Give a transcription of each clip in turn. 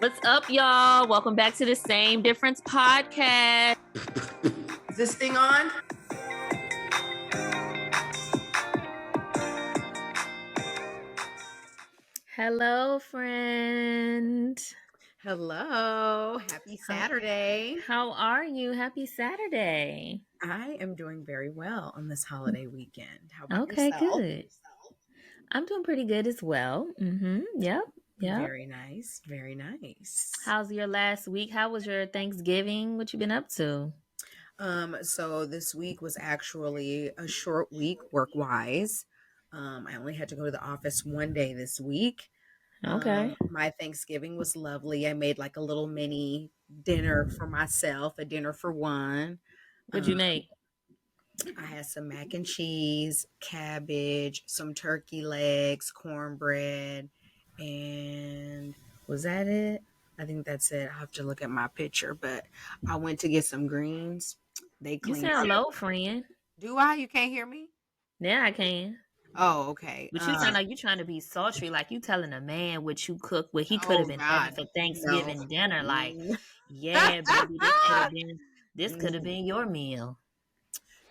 What's up, y'all? Welcome back to the Same Difference podcast. Is this thing on? Hello, friend. Hello. Happy Saturday. How are you? Happy Saturday. I am doing very well on this holiday weekend. How about yourself? Good. I'm doing pretty good as well. Yep. Very nice. Very nice. How's your last week? How was your Thanksgiving? What you been up to? So this week was actually a short week work-wise. I only had to go to the office one day this week. Okay. My Thanksgiving was lovely. I made like a little mini dinner for myself, a dinner for one. What'd you make? I had some mac and cheese, cabbage, some turkey legs, cornbread, and was that it? I think that's it. I have to look at my picture, but I went to get some greens. They You cleaned. sound low, friend. Do I? You can't hear me? Yeah, I can. Oh, okay. But you sound like you trying to be sultry, like you telling a man what you cook, what he could have been having for Thanksgiving dinner. Like, yeah, baby, this could have been your meal.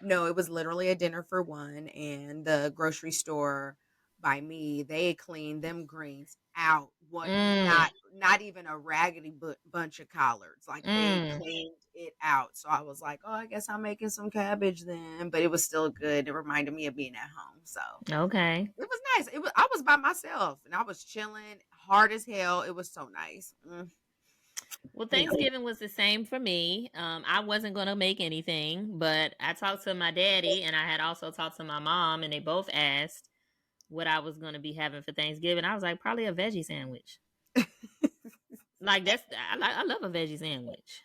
No, it was literally a dinner for one, and the grocery store by me, they cleaned them greens out. Not even a raggedy bunch of collards. Like they cleaned it out. So I was like, oh, I guess I'm making some cabbage then. But it was still good. It reminded me of being at home. So okay, it was nice. I was by myself and I was chilling, hard as hell. It was so nice. Well, Thanksgiving was the same for me. I wasn't going to make anything, but I talked to my daddy and I had also talked to my mom, and they both asked what I was going to be having for Thanksgiving. I was like, probably a veggie sandwich. Like I love a veggie sandwich.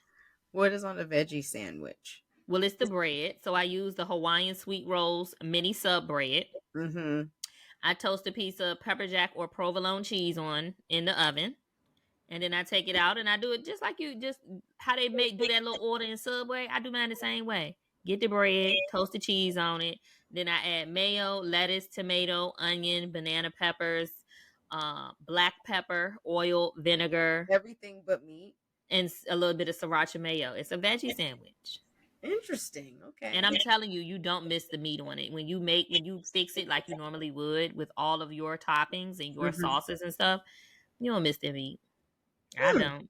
What is on a veggie sandwich? Well, it's the bread. So I use the Hawaiian Sweet Rolls mini sub bread. Mm-hmm. I toast a piece of pepper jack or provolone cheese on in the oven. And then I take it out and I do it just like just how they do that little order in Subway. I do mine the same way. Get the bread, toast the cheese on it. Then I add mayo, lettuce, tomato, onion, banana peppers, black pepper, oil, vinegar. Everything but meat. And a little bit of sriracha mayo. It's a veggie sandwich. Interesting. Okay. And I'm telling you, you don't miss the meat on it. When you fix it like you normally would with all of your toppings and your sauces and stuff, you don't miss the meat. I don't.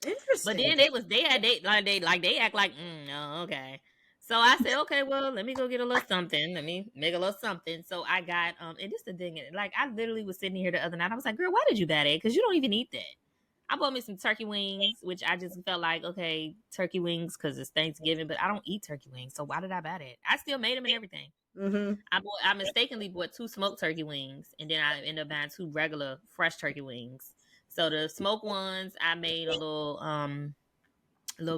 Interesting. But then they act like, oh, okay. So I said, okay, well, let me go get a little something. Let me make a little something. So I got and this the thing, like I literally was sitting here the other night. I was like, girl, why did you buy that? Because you don't even eat that. I bought me some turkey wings, which I just felt like, okay, turkey wings because it's Thanksgiving, but I don't eat turkey wings. So why did I buy that? I still made them and everything. Mm-hmm. I mistakenly bought 2 smoked turkey wings, and then I ended up buying 2 regular fresh turkey wings. So the smoked ones, I made a little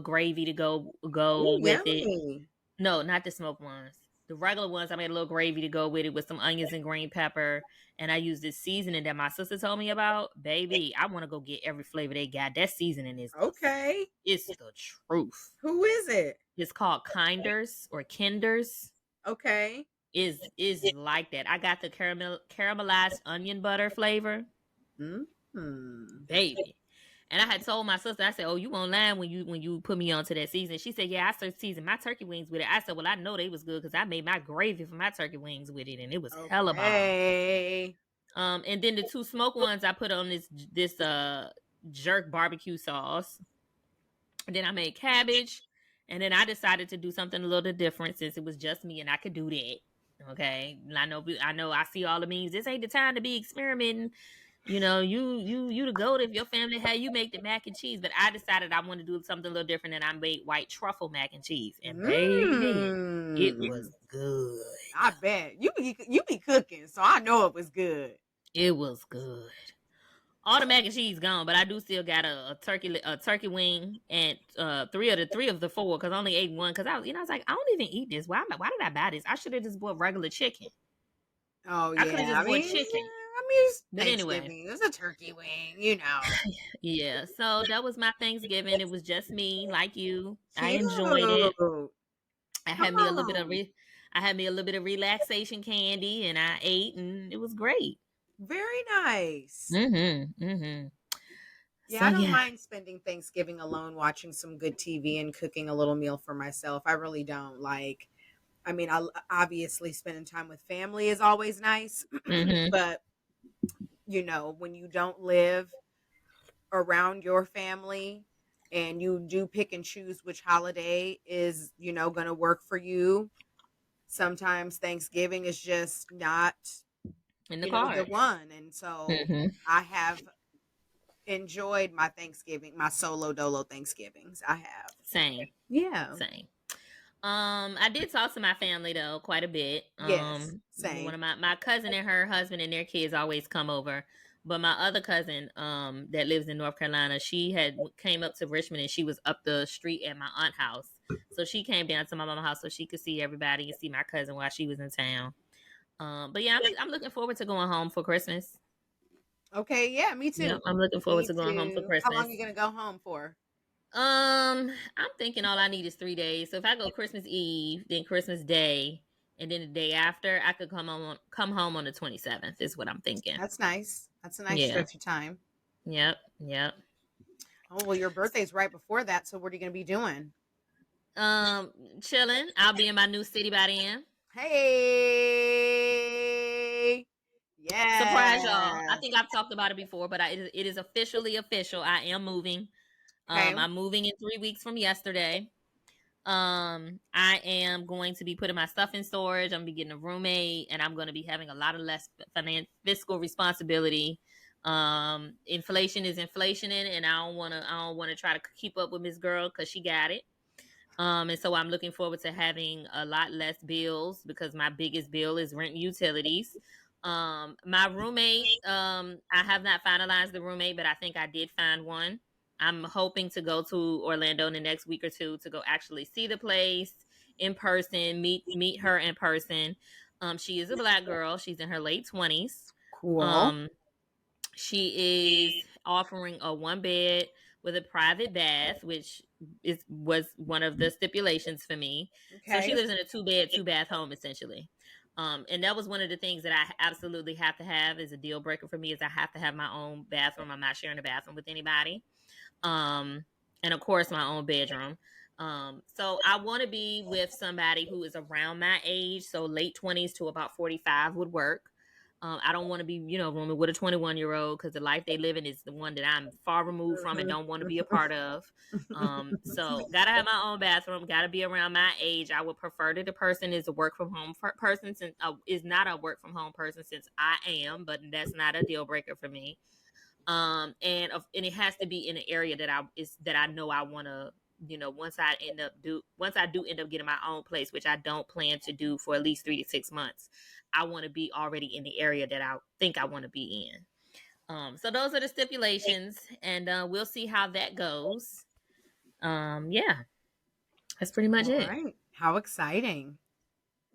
gravy to go with it. No, not the smoked ones. The regular ones, I made a little gravy to go with it with some onions and green pepper. And I used this seasoning that my sister told me about. Baby, I want to go get every flavor they got. That seasoning is okay. It's the truth. Who is it? It's called Kinders or Kinders. Okay. Is like that. I got the caramelized onion butter flavor. Baby. And I had told my sister, I said, oh, you won't lie when you put me onto that season. She said, yeah, I started seasoning my turkey wings with it. I said, well, I know they was good because I made my gravy for my turkey wings with it, and it was hella bomb. And then the 2 smoked ones I put on this jerk barbecue sauce. And then I made cabbage, and then I decided to do something a little different since it was just me and I could do that. Okay, and I know I see all the memes. This ain't the time to be experimenting. You know, you the goat if your family had you make the mac and cheese. But I decided I want to do something a little different, and I made white truffle mac and cheese. And baby, it was good. I bet you be cooking, so I know it was good. It was good. All the mac and cheese gone, but I do still got a turkey wing and 3 of the 4 because I only ate 1 because I was like, I don't even eat this. Why did I buy this? I should have just bought regular chicken. Oh yeah, I could have just bought chicken. But anyway, it's a turkey wing, you know. Yeah, so that was my Thanksgiving. It was just me, like you. Cute. I enjoyed it. I had me a little bit of relaxation candy, and I ate, and it was great. Very nice. Yeah, So I don't yeah. mind spending Thanksgiving alone watching some good TV and cooking a little meal for myself. I really don't. Like, I mean, obviously spending time with family is always nice, Mm-hmm. but when you don't live around your family and you do pick and choose which holiday is, going to work for you, sometimes Thanksgiving is just not, In the the cards. one. And so Mm-hmm. I have enjoyed my Thanksgiving, my solo dolo Thanksgivings. I have. Same. Yeah. Same. I did talk to my family though quite a bit. Yes. One Same. of my cousin and her husband and their kids always come over. But my other cousin, that lives in North Carolina, she came up to Richmond and she was up the street at my aunt's house. So she came down to my mama's house so she could see everybody and see my cousin while she was in town. But yeah, I'm looking forward to going home for Christmas. Okay. Yeah. Me Yep, too. I'm looking forward Me to going home for too. How long Christmas. are you going to go home for? I'm thinking all I need is 3 days. So if I go Christmas Eve, then Christmas Day, and then the day after, I could come home on the 27th. Is what I'm thinking. That's nice. That's a nice Yeah. stretch of time. Yep. Yep. Oh, well, your birthday's right before that. So what are you going to be doing? Chilling. I'll be in my new city by then. Hey. Surprise y'all. I Yes. think I've talked about it before, but it is officially official. I am moving. Okay. I'm moving in 3 weeks from yesterday. I am going to be putting my stuff in storage. I'm gonna be getting a roommate, and I'm going to be having a lot of less fiscal responsibility. Inflation is inflationing, and I don't want to try to keep up with Miss Girl because she got it. And so I'm looking forward to having a lot less bills because my biggest bill is rent and utilities. My roommate, I have not finalized the roommate, but I think I did find one. I'm hoping to go to Orlando in the next week or two to go actually see the place in person, meet her in person. She is a Black girl. She's in her late 20s. Cool. Um, she is offering a one bed with a private bath, which was one of the stipulations for me. So she Okay. lives in a two bath home essentially. And that was one of the things that I absolutely have to have is a deal breaker for me is I have to have my own bathroom. I'm not sharing a bathroom with anybody. Um, and of course my own bedroom. So I want to be with somebody who is around my age, so late 20s to about 45 would work. I don't want to be, rooming with a 21-year-old because the life they live in is the one that I'm far removed from and don't want to be a part of. So gotta have my own bathroom, gotta be around my age. I would prefer that the person is a work from home person since is not a work from home person since I am, but that's not a deal breaker for me. And it has to be in an area that I know I want to, once I do end up getting my own place, which I don't plan to do for at least 3 to 6 months. I want to be already in the area that I think I want to be in. So those are the stipulations, and we'll see how that goes. Yeah, that's pretty much All it. right. How exciting.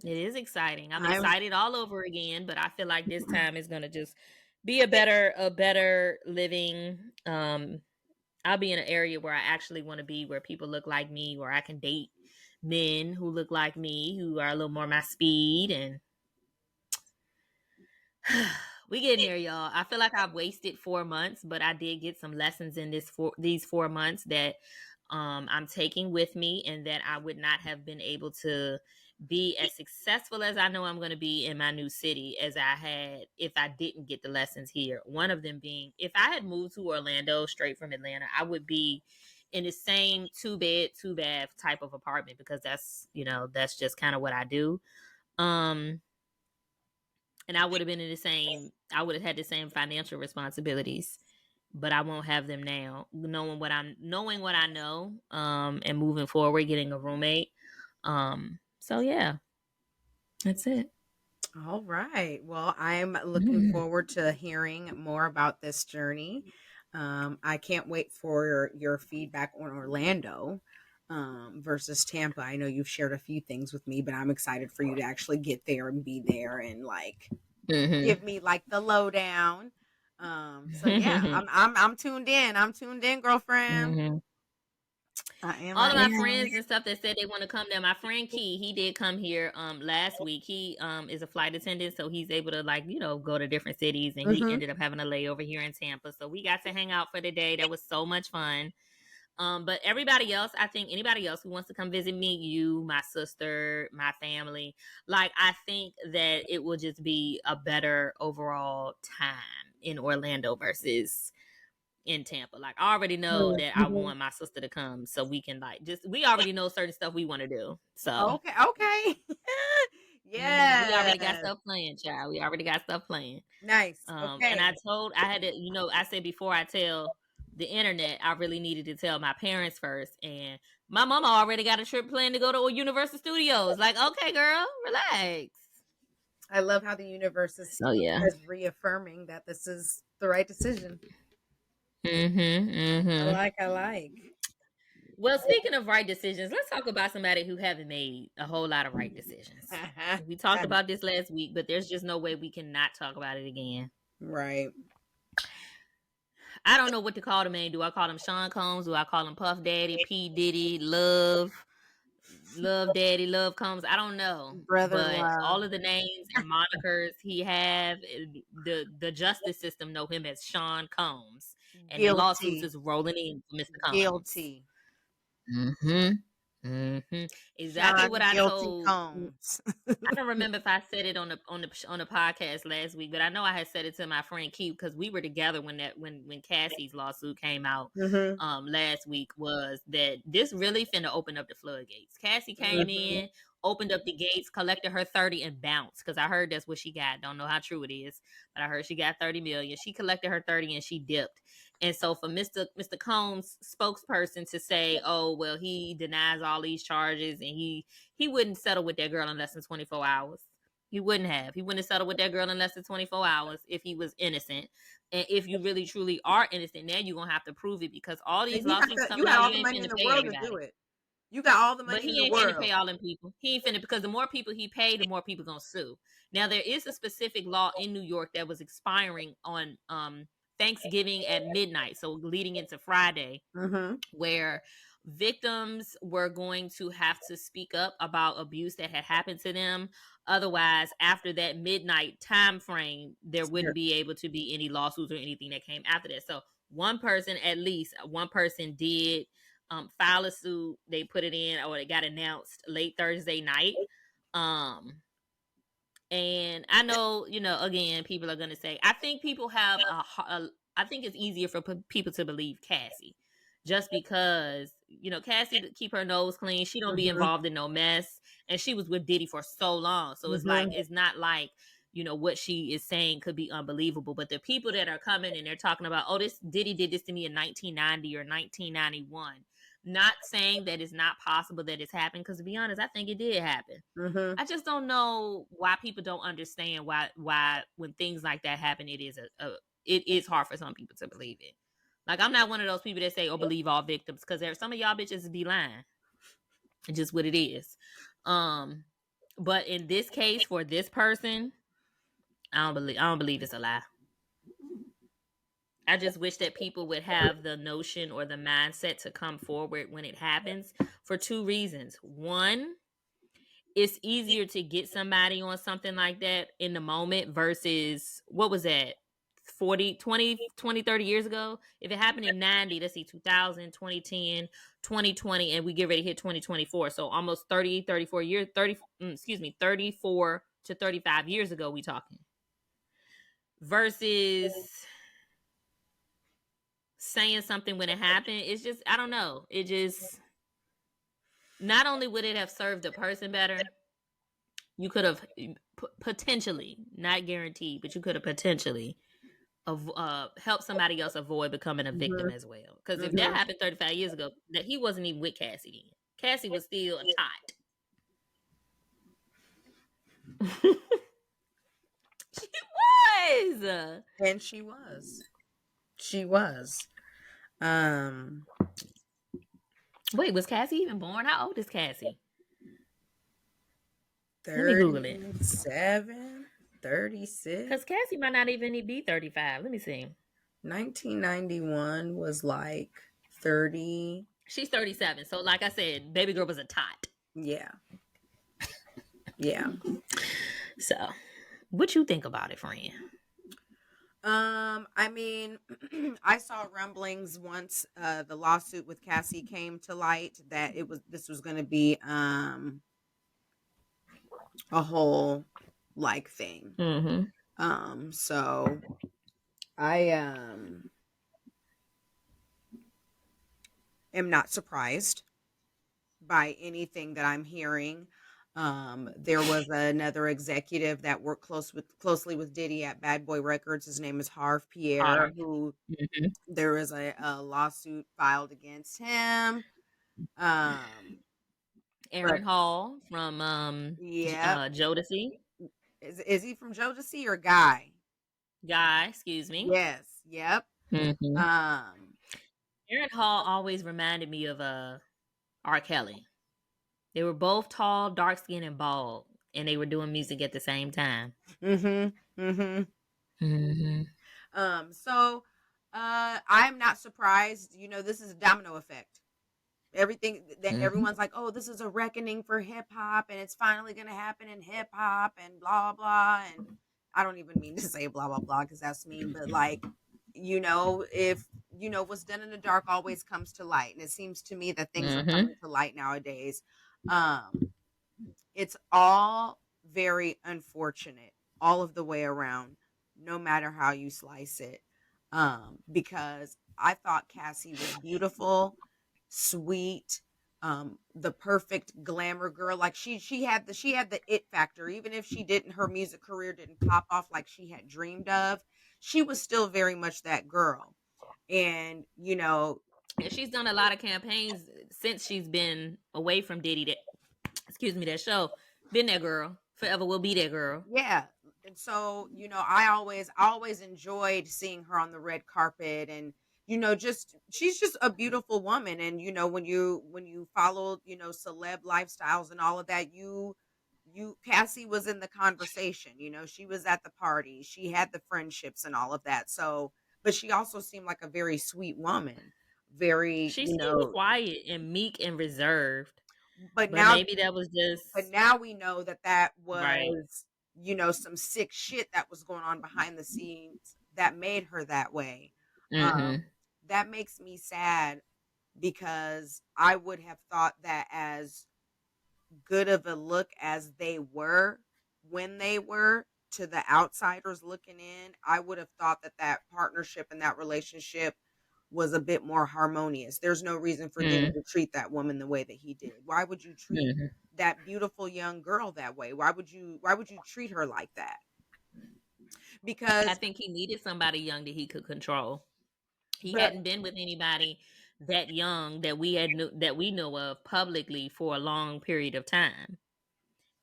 It is exciting. I'm I'm excited all over again, but I feel like this time is gonna just be a better living. I'll be in an area where I actually want to be, where people look like me, where I can date men who look like me, who are a little more my speed, and we getting there, y'all. I feel like I've wasted 4 months, but I did get some lessons in these 4 months that I'm taking with me, and that I would not have been able to be as successful as I know I'm going to be in my new city as I had if I didn't get the lessons here. One of them being, if I had moved to Orlando straight from Atlanta, I would be in the same two bed, two bath type of apartment because that's just kind of what I do. Um, and I would have been I would have had the same financial responsibilities, but I won't have them now. Knowing what I know, and moving forward, getting a roommate. So yeah, that's it. all right. Well, I'm looking Mhm. forward to hearing more about this journey. I can't wait for your feedback on Orlando versus Tampa. I know you've shared a few things with me, but I'm excited for you to actually get there and be there and like Mhm. give me like the lowdown. So yeah, I'm tuned in. I'm tuned in, girlfriend. Mhm. All of my friends and stuff that said they want to come there. My friend Key, he did come here last week. He is a flight attendant, so he's able to go to different cities, and he ended up having a layover here in Tampa. So we got to hang out for the day. That was so much fun. But everybody else, I think anybody else who wants to come visit me, you, my sister, my family, I think that it will just be a better overall time in Orlando versus in Tampa. I already know that I want my sister to come so we can we already know certain stuff we want to do. So okay. Yeah. We already got stuff playing, child. We already got stuff playing. Nice. Okay. And I had to, I said before I tell the internet, I really needed to tell my parents first. And my mama already got a trip planned to go to Universal Studios. Okay, girl, relax. I love how the universe is reaffirming that this is the right decision. I like. Well, speaking of right decisions, let's talk about somebody who haven't made a whole lot of right decisions. We talked about this last week, but there's just no way we cannot talk about it again. Right. I don't know what to call the man. Do I call him Sean Combs? Do I call him Puff Daddy, P. Diddy, Love Daddy, Love Combs? I don't know. Brother but Love. All of the names and monikers he have, the justice system know him as Sean Combs. And the lawsuits is rolling in for Mr. Combs. Guilty. Exactly Sean what I told. Combs. I don't remember if I said it on the podcast last week, but I know I had said it to my friend Q because we were together when Cassie's lawsuit came out last week. Was that this really finna open up the floodgates? Cassie came in, opened up the gates, collected her 30 and bounced, because I heard that's what she got. Don't know how true it is, but I heard she got 30 million. She collected her 30 and she dipped. And so for Mr. Combs' spokesperson to say, oh, well, he denies all these charges and he wouldn't settle with that girl in less than 24 hours. He wouldn't have. He wouldn't have settled with that girl in less than 24 hours if he was innocent. And if you really, truly are innocent, now you're going to have to prove it, because all these lawsuits coming out, you ain't finna pay everybody. Do it. You got all the money in the world. But he ain't finna pay all them people. He ain't finna, because the more people he paid, the more people gonna sue. Now, there is a specific law in New York that was expiring on Thanksgiving at midnight, so leading into Friday, where victims were going to have to speak up about abuse that had happened to them. Otherwise, after that midnight time frame, there wouldn't be able to be any lawsuits or anything that came after that. So at least one person did file a suit. They put it in, or it got announced late Thursday night. And I know, again, people are going to say, I think people have I think it's easier for people to believe Cassie, just because, Cassie keep her nose clean. She don't be involved in no mess. And she was with Diddy for so long. So it's it's not like, what she is saying could be unbelievable. But the people that are coming and they're talking about, oh, this Diddy did this to me in 1990 or 1991. Not saying that it's not possible that it's happened, because to be honest, I think it did happen. I just don't know why people don't understand why when things like that happen, it is hard for some people to believe it. I'm not one of those people that say, oh, believe all victims, because there's some of y'all bitches be lying. It's just what it is. But in this case, for this person, I don't believe it's a lie. I just wish that people would have the notion or the mindset to come forward when it happens, for two reasons. One, it's easier to get somebody on something like that in the moment versus, what was that, 20, 30 years ago? If it happened in 90, let's see, 2000, 2010, 2020, and we get ready to hit 2024. So almost 34 to 35 years ago we talking. Versus saying something when it happened, it's just, I don't know. It just, not only would it have served the person better, you could have potentially, not guaranteed, but you could have potentially helped somebody else avoid becoming a victim as well. Because if that happened 35 years ago, that he wasn't even with Cassie then. Cassie was still a tot. She was. And she was. She was. Wait, was Cassie even born? How old is Cassie? 37, 36. Because Cassie might not even be 35. Let me see. 1991 was like 30. She's 37. So like I said, baby girl was a tot. Yeah. Yeah. So what you think about it, friend? I mean, I saw rumblings once the lawsuit with Cassie came to light that this was going to be a whole like thing. So I am not surprised by anything that I'm hearing. There was another executive that worked closely with Diddy at Bad Boy Records. His name is Harv Pierre, Hard. who Mm-hmm. there is a lawsuit filed against him. But Aaron Hall from yeah, Jodeci. is he from Jodeci or Guy? Guy, excuse me. Yes. Yep. Mm-hmm. Um. Aaron Hall always reminded me of R. Kelly. They were both tall, dark skinned, and bald, and they were doing music at the same time. Mm-hmm. Mm-hmm. Mm-hmm. So, I'm not surprised. This is a domino effect. Everything that Mm-hmm. everyone's like, oh, this is a reckoning for hip hop, and it's finally going to happen in hip hop, and blah blah. And I don't even mean to say blah blah blah because that's mean, but like, if what's done in the dark always comes to light, and it seems to me that things are Mm-hmm. coming to light nowadays. It's all very unfortunate, all of the way around, no matter how you slice it. Because I thought Cassie was beautiful, sweet, the perfect glamour girl. Like she had the it factor. Even if her music career didn't pop off like she had dreamed of, she was still very much that girl. And And she's done a lot of campaigns since she's been away from Diddy. That show. Been that girl. Forever will be that girl. yeah. And so, I always enjoyed seeing her on the red carpet, and just she's just a beautiful woman. And when you followed, celeb lifestyles and all of that, Cassie was in the conversation. She was at the party. She had the friendships and all of that. So, but she also seemed like a very sweet woman. Very, She seemed quiet and meek and reserved, but but now maybe that was but just now we know that right. was, some sick shit that was going on behind the scenes that made her that way. Mm-hmm. That makes me sad because I would have thought that as good of a look as they were when they were to the outsiders looking in, I would have thought that partnership and that relationship was a bit more harmonious. There's no reason for Diddy to treat that woman the way that he did. Why would you treat Mm-hmm. that beautiful young girl that way? Why would you treat her like that? I Because think he needed somebody young that he could control. He but hadn't been with anybody that young that we know of publicly for a long period of time.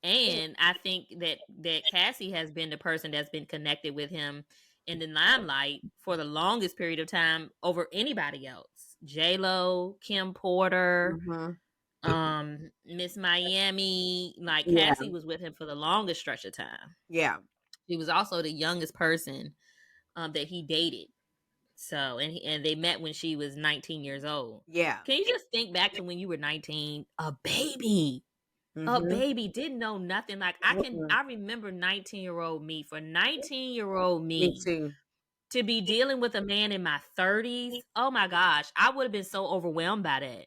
And I think that Cassie has been the person that's been connected with him in the limelight for the longest period of time over anybody else. J Lo, Kim Porter, Mhm. Miss Miami. Like Yeah. Cassie was with him for the longest stretch of time. Yeah. She was also the youngest person that he dated. So and they met when she was 19 years old. Yeah. Can you just think back to when you were 19, a baby? A Mhm. baby didn't know nothing. Like Mm-mm. I remember 19-year-old me. For 19-year-old Me me too. to be dealing with a man in my 30s, oh my gosh, I would have been so overwhelmed by that. I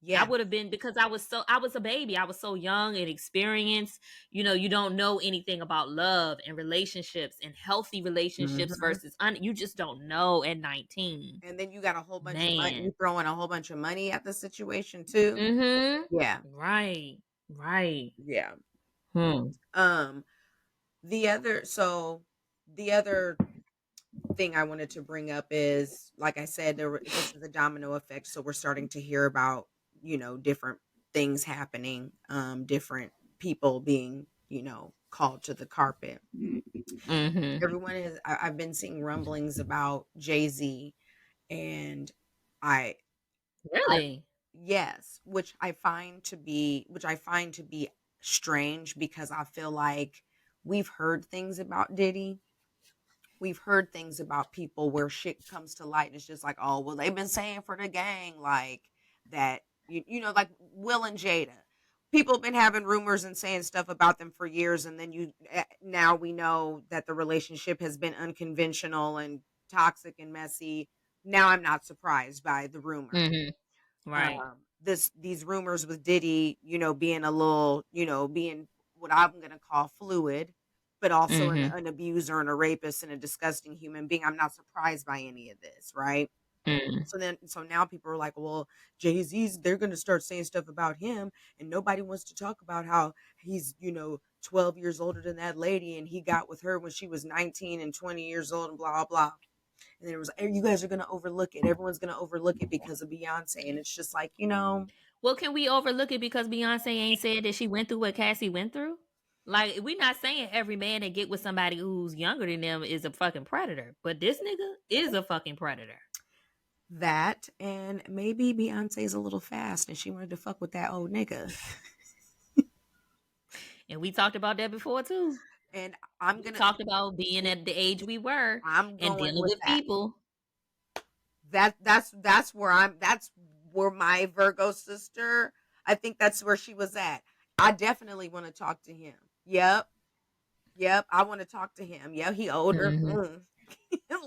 Yeah. would have been because I was a baby. I was so young and experienced. You don't know anything about love and relationships and healthy relationships Mhm. versus you just don't know at 19. And then you got a whole bunch of money. Man. You throwing a whole bunch of money at the situation too. Mhm. Yeah. Right. Right. Yeah. Hmm. Um. The other thing I wanted to bring up is, like I said, this is a domino effect. So we're starting to hear about, different things happening, different people being, called to the carpet. Mhm. I've been seeing rumblings about Jay-Z, and I, I, Really? yes, which I find to be strange because I feel like we've heard things about Diddy. We've heard things about people where shit comes to light and it's just like, oh, well, they've been saying for the gang, like that you know, like Will and Jada. People have been having rumors and saying stuff about them for years, and then now we know that the relationship has been unconventional and toxic and messy. Now I'm not surprised by the rumor. Right. These rumors with Diddy, you know, being a little, you know, being what I'm gonna call fluid, but also an abuser and a rapist and a disgusting human being. I'm not surprised by any of this, right? So now people are like, well, Jay-Z's, they're gonna start saying stuff about him, and nobody wants to talk about how he's, you know, 12 years older than that lady, and he got with her when she was 19 and 20 years old, and blah blah. And then it was, you guys are gonna overlook it. Everyone's gonna overlook it because of Beyonce, and it's just like, you know. Well, can we overlook it because Beyonce ain't said that she went through what Cassie went through? Like, we're not saying every man that get with somebody who's younger than them is a fucking predator, but this nigga is a fucking predator. That, and maybe Beyonce's a little fast and she wanted to fuck with that old nigga. And we talked about that before too. And we talked about being at the age we were and dealing with that. people. That's where my Virgo sister, I think that's where she was at. I definitely want to talk to him. Yep. I want to talk to him. Yeah, he older.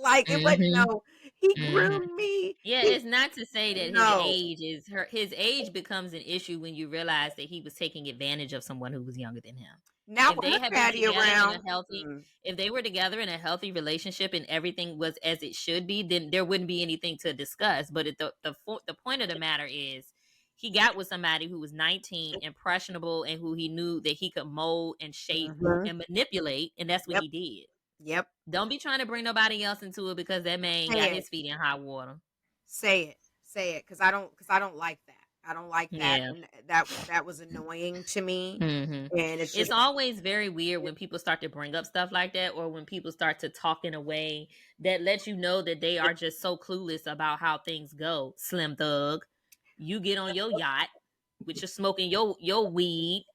Like it wasn't no, he groomed me. Yeah, it's not to say that his age becomes an issue when you realize that he was taking advantage of someone who was younger than him. Now if they had been together in a healthy, if they were together in a healthy relationship and everything was as it should be, then there wouldn't be anything to discuss. But the point of the matter is, he got with somebody who was 19, impressionable, and who he knew that he could mold and shape and manipulate, and that's what he did. Yep. Don't be trying to bring nobody else into it because that man got his feet in hot water. Say it, because I don't like that. I don't like that. Yeah. And that was annoying to me. And it's always very weird when people start to bring up stuff like that, or when people start to talk in a way that lets you know that they are just so clueless about how things go. Slim Thug, you get on your yacht with your smoking your weed,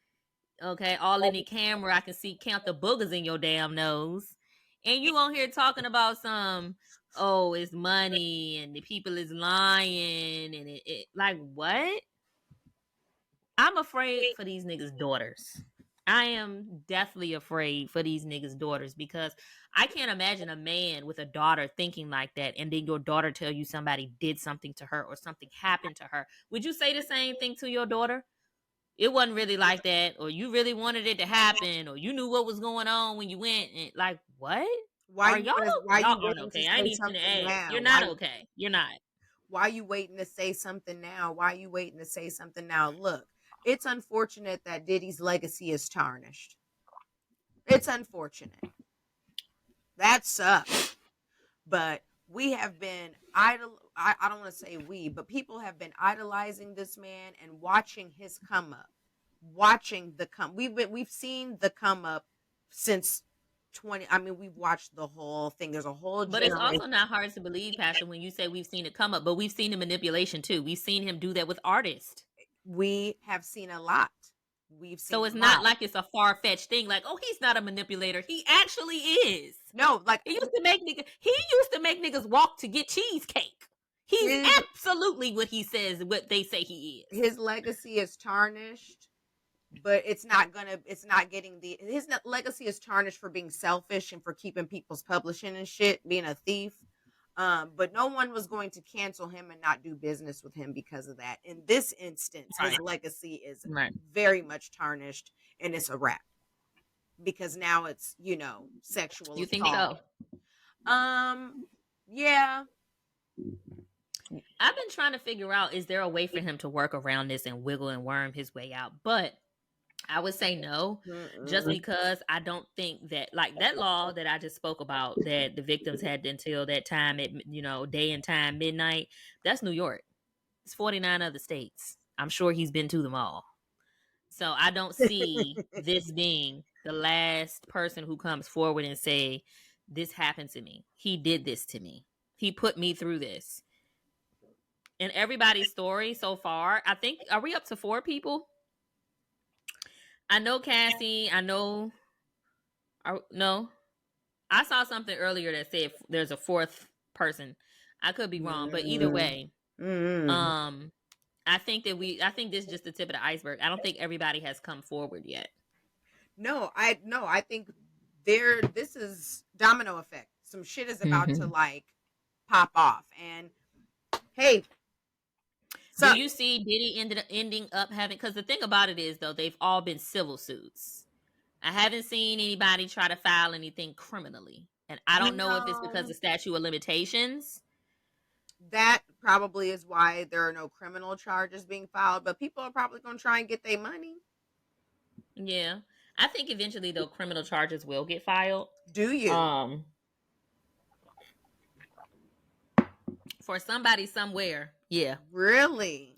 okay, all in the camera. I can count the boogers in your damn nose, and you on here talking about some, oh, it's money and the people is lying, and it like, what? I'm afraid for these niggas' daughters. I am deathly afraid for these niggas' daughters, because I can't imagine a man with a daughter thinking like that, and then your daughter tell you somebody did something to her or something happened to her. Would you say the same thing to your daughter? It wasn't really like that, or you really wanted it to happen, or you knew what was going on when you went, and like, what? Why you aren't okay? I ain't even gonna ask. You're not okay. You're not. Why are you waiting to say something now? Why are you waiting to say something now? Look, it's unfortunate that Diddy's legacy is tarnished. It's unfortunate. That sucks. But we have been I don't want to say we, but people have been idolizing this man and watching his come up. We've seen the come up since 20. I mean, we've watched the whole thing. There's a whole But it's also not hard to believe, Pastor, when you say we've seen it come up, but we've seen the manipulation too. We've seen him do that with artists. We have seen a lot. So it's not like it's a far-fetched thing, like, oh, he's not a manipulator. He actually is. No, like he used to make niggas walk to get cheesecake. He's absolutely what he says, what they say he is. His legacy is tarnished, but his legacy is tarnished for being selfish and for keeping people's publishing and shit, being a thief. But no one was going to cancel him and not do business with him because of that. In this instance, his legacy is very much tarnished, and it's a wrap. Because now it's, sexual assault. You think so? Yeah. I've been trying to figure out, is there a way for him to work around this and wiggle and worm his way out? But I would say no, just because I don't think that, like, that law that I just spoke about, that the victims had until that time at, day and time, midnight, that's New York. It's 49 other states. I'm sure he's been to them all. So I don't see this being the last person who comes forward and say, this happened to me. He did this to me. He put me through this. And everybody's story so far, I think, are we up to 4 people? I know Cassie. I know. No, I saw something earlier that said there's a 4th person. I could be wrong, but either way, I I think this is just the tip of the iceberg. I don't think everybody has come forward yet. No, I think this is domino effect. Some shit is about to like pop off. And hey, do you see Diddy ending up having, because the thing about it is though, they've all been civil suits. I haven't seen anybody try to file anything criminally. And I don't know if it's because of statute of limitations. That probably is why there are no criminal charges being filed, but people are probably going to try and get their money. Yeah. I think eventually though criminal charges will get filed. Do you? For somebody somewhere. Yeah. Really?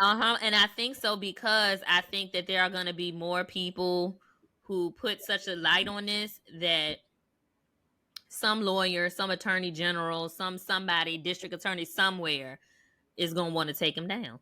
And I think so because I think that there are going to be more people who put such a light on this that some lawyer, some attorney general, somebody, district attorney somewhere is going to want to take him down.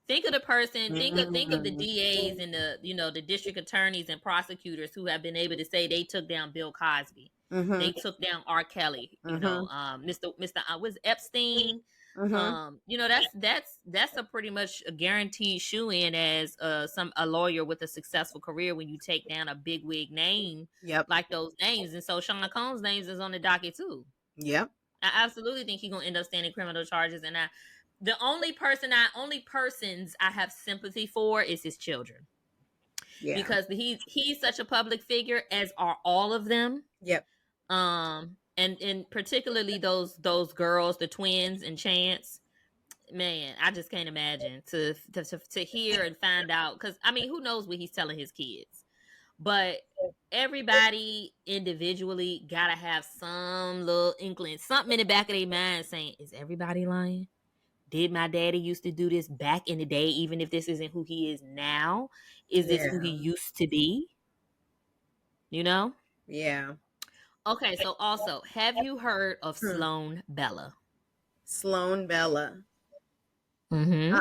Think of the person, think of the DAs and the district attorneys and prosecutors who have been able to say they took down Bill Cosby. Mm-hmm. They took down R. Kelly, Mr. Was Epstein. Mm-hmm. That's a pretty much a guaranteed shoe-in as a lawyer with a successful career when you take down a big wig name like those names. And so Sean Combs' names is on the docket too. Yep. I absolutely think he's gonna end up standing criminal charges, and the only persons I have sympathy for is his children. Yeah. Because he's such a public figure, as are all of them. Yep. And particularly those girls, the twins and Chance. Man, I just can't imagine to hear and find out, because I mean, who knows what he's telling his kids. But everybody individually gotta have some little inkling, something in the back of their mind saying, is everybody lying? Did my daddy used to do this back in the day, even if this isn't who he is now? Is this who he used to be? You know? Yeah. Okay, so also, have you heard of Sloan Bella? Sloan Bella. Mm-hmm.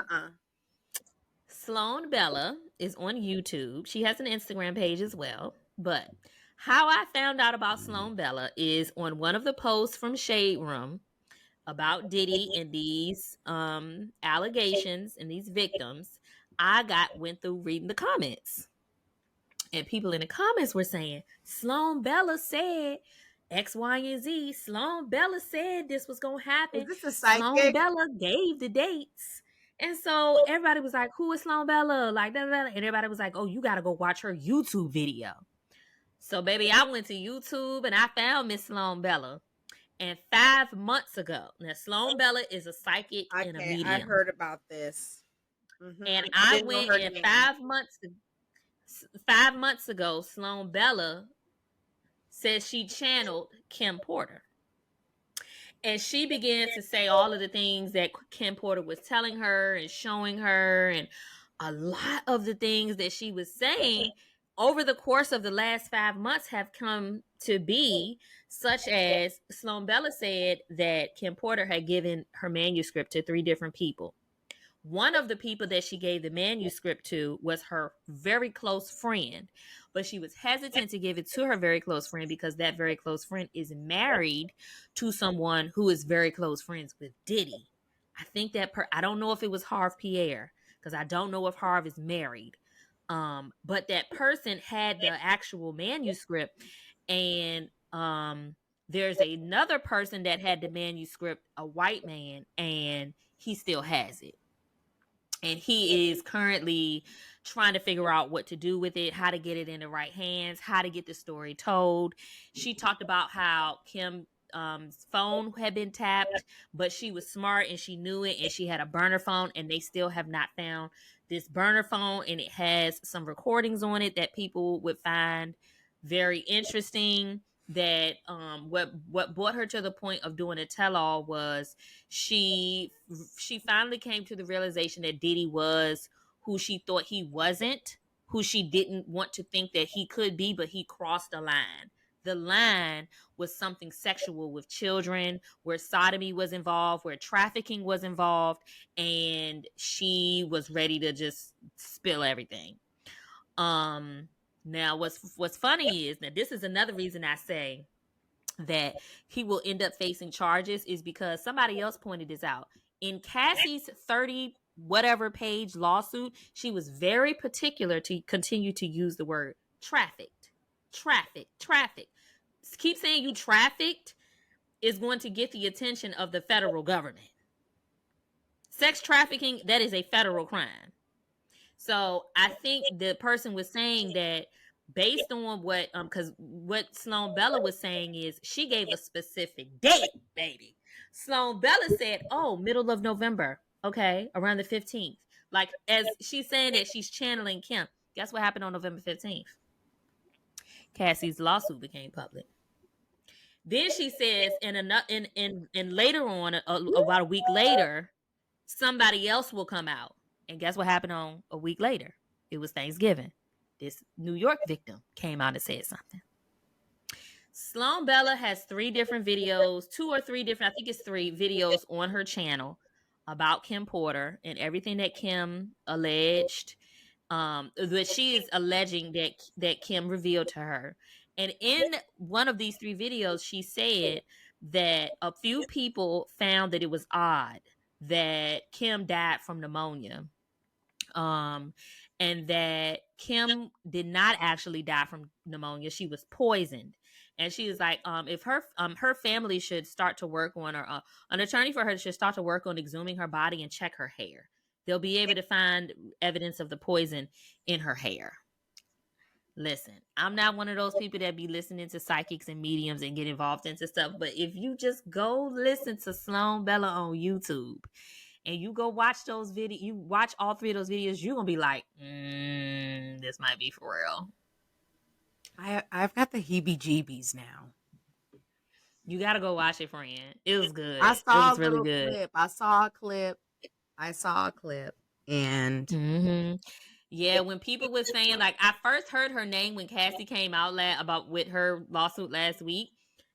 Sloan Bella is on YouTube. She has an Instagram page as well. But how I found out about Sloan Bella is on one of the posts from Shade Room about Diddy and these allegations and these victims. I went through reading the comments, and people in the comments were saying, Sloan Bella said X, Y, and Z. Sloan Bella said this was gonna happen. Is this a psychic? Sloan Bella gave the dates. And so everybody was like, who is Sloan Bella? Like, da, da, da. And everybody was like, oh, you gotta go watch her YouTube video. So baby, I went to YouTube and I found Miss Sloan Bella. And 5 months ago, now Sloan Bella is a psychic and a medium. I heard about this. Mm-hmm. And I went, and 5 months ago, Sloan Bella said she channeled Kim Porter. And she began to say all of the things that Kim Porter was telling her and showing her. And a lot of the things that she was saying over the course of the last 5 months have come to be, such as Sloan Bella said that Kim Porter had given her manuscript to 3 different people. One of the people that she gave the manuscript to was her very close friend, but she was hesitant to give it to her very close friend because that very close friend is married to someone who is very close friends with Diddy. I think I don't know if it was Harv Pierre, because I don't know if Harv is married. But that person had the actual manuscript, and there's another person that had the manuscript, a white man, and he still has it. And he is currently trying to figure out what to do with it, how to get it in the right hands, how to get the story told. She talked about how Kim's phone had been tapped, but she was smart and she knew it, and she had a burner phone, and they still have not found this burner phone, and it has some recordings on it that people would find very interesting. That what brought her to the point of doing a tell-all was she finally came to the realization that Diddy was who she thought he wasn't, who she didn't want to think that he could be, but he crossed a line. The line was something sexual with children, where sodomy was involved, where trafficking was involved, and she was ready to just spill everything. Now, what's funny is that this is another reason I say that he will end up facing charges, is because somebody else pointed this out. In Cassie's 30 whatever page lawsuit, she was very particular to continue to use the word trafficked. Keep saying you trafficked is going to get the attention of the federal government. Sex trafficking, that is a federal crime. So I think the person was saying that based on what because what Sloan Bella was saying is she gave a specific date, baby. Sloan Bella said, oh, middle of November. Okay, around the 15th. Like, as she's saying that she's channeling Kim. Guess what happened on November 15th? Cassie's lawsuit became public. Then she says in later on, about a week later, somebody else will come out. And guess what happened on a week later? It was Thanksgiving. This New York victim came out and said something. Sloan Bella has 3 different videos, 2 or 3 different, I think it's 3 videos on her channel about Kim Porter and everything that Kim alleged, that she is alleging that Kim revealed to her. And in one of these 3 videos, she said that a few people found that it was odd that Kim died from pneumonia. And that Kim did not actually die from pneumonia. She was poisoned. And she was like, if her family should start to work on, or an attorney for her should start to work on exhuming her body and check her hair. They'll be able to find evidence of the poison in her hair. Listen, I'm not one of those people that be listening to psychics and mediums and get involved into stuff. But if you just go listen to Sloan Bella on YouTube and you go watch those videos, you watch all 3 of those videos, you're going to be like, this might be for real. I've got the heebie-jeebies now. You got to go watch it, friend. It was good. I saw it was really good. Clip. I saw a clip. And mm-hmm. Yeah, when people were saying, like, I first heard her name when Cassie came out about with her lawsuit last week.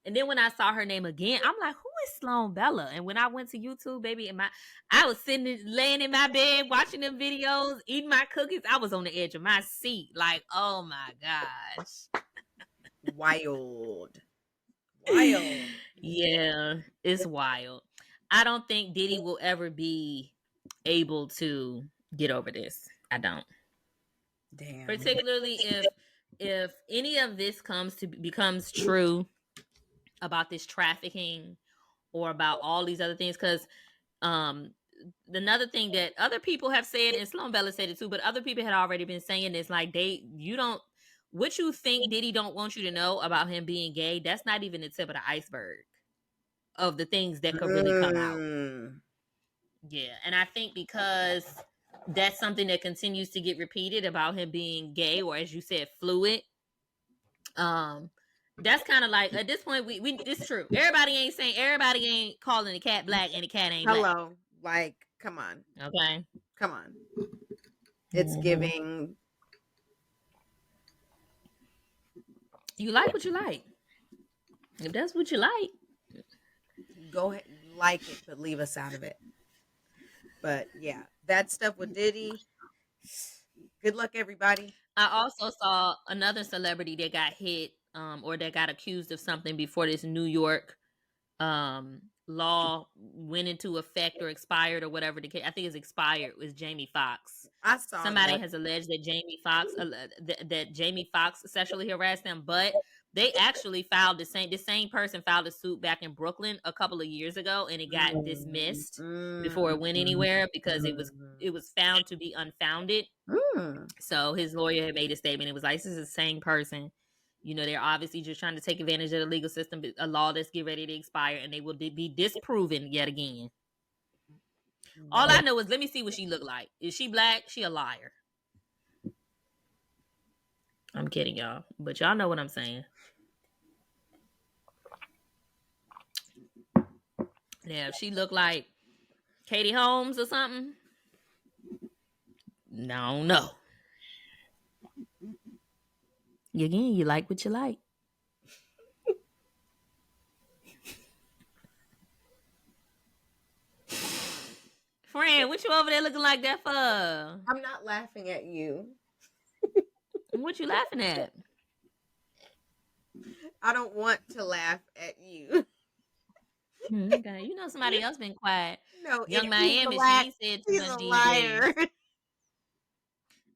And then when I saw her name again, I'm like, who is Sloan Bella? And when I went to YouTube, baby, I was laying in my bed, watching them videos, eating my cookies. I was on the edge of my seat. Like, oh my gosh. Wild. Yeah, it's wild. I don't think Diddy will ever be able to get over this. I don't. Damn. Particularly if any of this becomes true about this trafficking or about all these other things, because another thing that other people have said, and Sloan Bella said it too, but other people had already been saying this, like, what you think Diddy don't want you to know about him being gay, that's not even the tip of the iceberg of the things that could really come out. Yeah, and I think because that's something that continues to get repeated about him being gay, or as you said, fluid. That's kind of like, at this point, we it's true. Everybody ain't calling the cat black and the cat ain't black. Hello. Like, come on. Okay. Come on. It's giving. You like what you like. If that's what you like, go ahead, like it, but leave us out of it. But yeah, that stuff with Diddy. Good luck, everybody. I also saw another celebrity that got hit, or that got accused of something before this New York law went into effect or expired or whatever the case. I think it's expired. Was Jamie Foxx. I saw somebody has alleged that Jamie Foxx sexually harassed them, but they actually filed the same person filed a suit back in Brooklyn a couple of years ago, and it got dismissed before it went anywhere because it was found to be unfounded. So his lawyer had made a statement. It was like, this is the same person. You know, they're obviously just trying to take advantage of the legal system, a law that's getting ready to expire, and they will be disproven yet again. All I know is, let me see what she look like. Is she black? She a liar. I'm kidding, y'all. But y'all know what I'm saying. Yeah, if she look like Katie Holmes or something, no. Again, you like what you like. Friend, what you over there looking like that for? I'm not laughing at you. What you laughing at? I don't want to laugh at you. Okay, you know somebody else been quiet. No, Young he's Miami, she black. ain't said too He's much a these days. liar.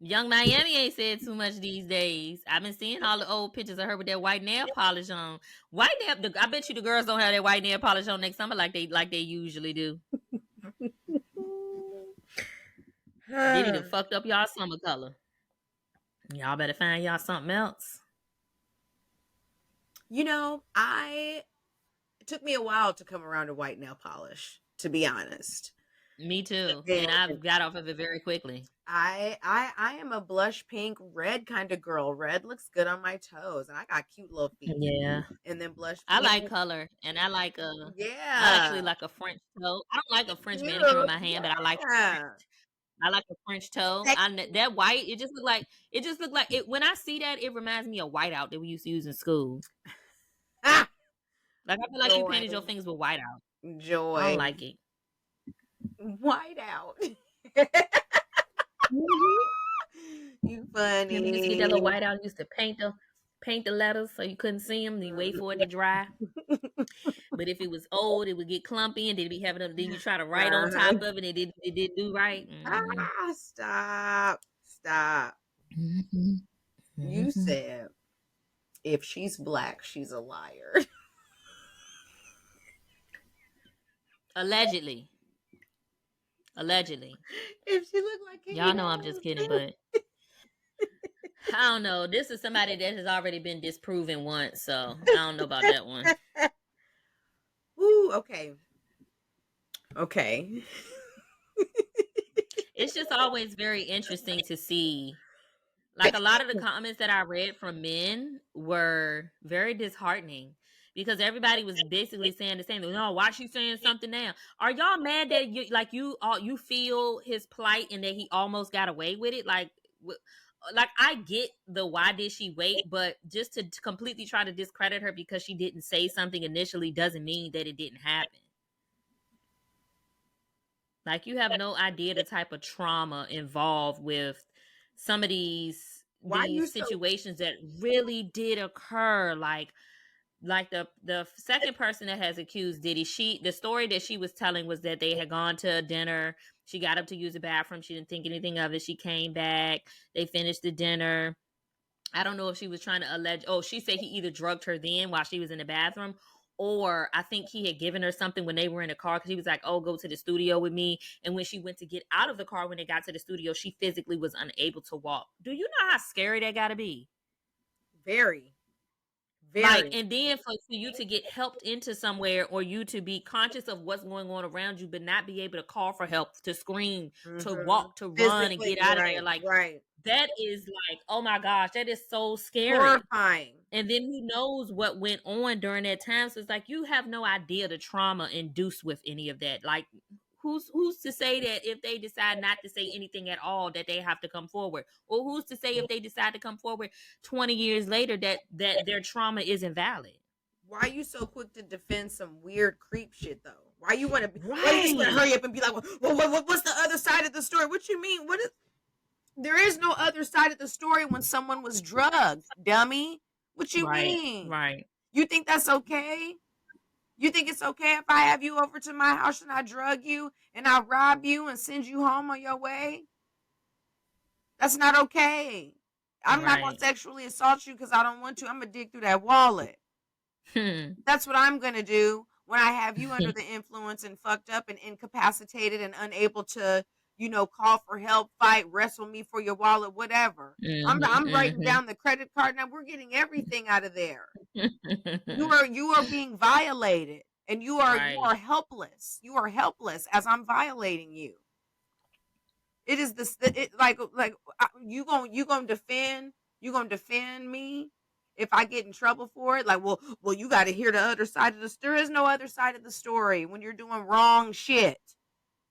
Young Miami ain't said too much these days. I've been seeing all the old pictures of her with that white nail polish on. White nail. I bet you the girls don't have that white nail polish on next summer like they usually do. Diddy done fucked up y'all summer color. Y'all better find y'all something else. You know, it took me a while to come around to white nail polish, to be honest. Me too, And and I got off of it very quickly. I am a blush pink red kind of girl. Red looks good on my toes, and I got cute little feet. Yeah, And then blush I like pink. color, and I like I Yeah. actually like a French toe. I don't like a French manicure on Cute. my hand, but I like Yeah. I like a French toe. Sexy. That white, it just look like it. When I see that, it reminds me of whiteout that we used to use in school. Ah, Like I feel like you joy. painted your fingers with whiteout. I Joy. don't like it. White out. You And we used to get that little funny. whiteout. Used to paint the letters so you couldn't see them. You wait for it to dry. But if it was old, it would get clumpy, and then be having them. Then you try to write on Uh-huh. top of it, and it did do right. Mm-hmm. Ah, stop. Stop. Mm-hmm. You Mm-hmm. said if she's black, she's a liar. Allegedly. If she looked like Y'all know I'm just kidding, but I don't know. This is somebody that has already been disproven once, so I don't know about that one. Ooh, okay. Okay. It's just always very interesting to see. Like a lot of the comments that I read from men were very disheartening because everybody was basically saying the same thing. No, why she saying something now? Are y'all mad that you feel his plight and that he almost got away with it? Like I get the why did she wait, but just to completely try to discredit her because she didn't say something initially doesn't mean that it didn't happen. Like you have no idea the type of trauma involved with some of Why you these so situations that really did occur. Like the second person that has accused Diddy, the story that she was telling was that they had gone to a dinner. She got up to use the bathroom. She didn't think anything of it. She came back. They finished the dinner. I don't know if she was trying to allege. Oh, she said he either drugged her then while she was in the bathroom, or I think he had given her something when they were in the car because he was like, "Oh, go to the studio with me." And when she went to get out of the car when they got to the studio, she physically was unable to walk. Do you know how scary that got to be? very, Like, very. and then for you to get helped into somewhere, or you to be conscious of what's going on around you, but not be able to call for help, to scream, to Mm-hmm. walk, to run and Physically, get out of there. right, Like, right. that is like, oh my gosh, that is so scary. Horrifying. And then who knows what went on during that time. So it's like you have no idea the trauma induced with any of that. Like who's to say that if they decide not to say anything at all that they have to come forward? Or who's to say if they decide to come forward 20 years later that their trauma isn't valid? Why you so quick to defend some weird creep shit though? Why you want to? Why you just want to Right. hurry up and be like, what's the other side of the story? What you mean? What is? There is no other side of the story when someone was drugged, dummy. What you Right. mean? Right. You think that's okay? You think it's okay if I have you over to my house and I drug you and I rob you and send you home on your way? That's not okay. I'm not going to Right. sexually assault you because I don't want to. I'm going to dig through that wallet. That's what I'm going to do when I have you under the influence and fucked up and incapacitated and unable to, call for help, fight, wrestle me for your wallet, whatever. I'm writing down the credit card now. We're getting everything out of there. You are being violated and you are Right. helpless. You are helpless as I'm violating you. It is this it like you gonna defend me if I get in trouble for it? Like, well, you got to hear the other side of the story. There is no other side of the story when you're doing wrong shit.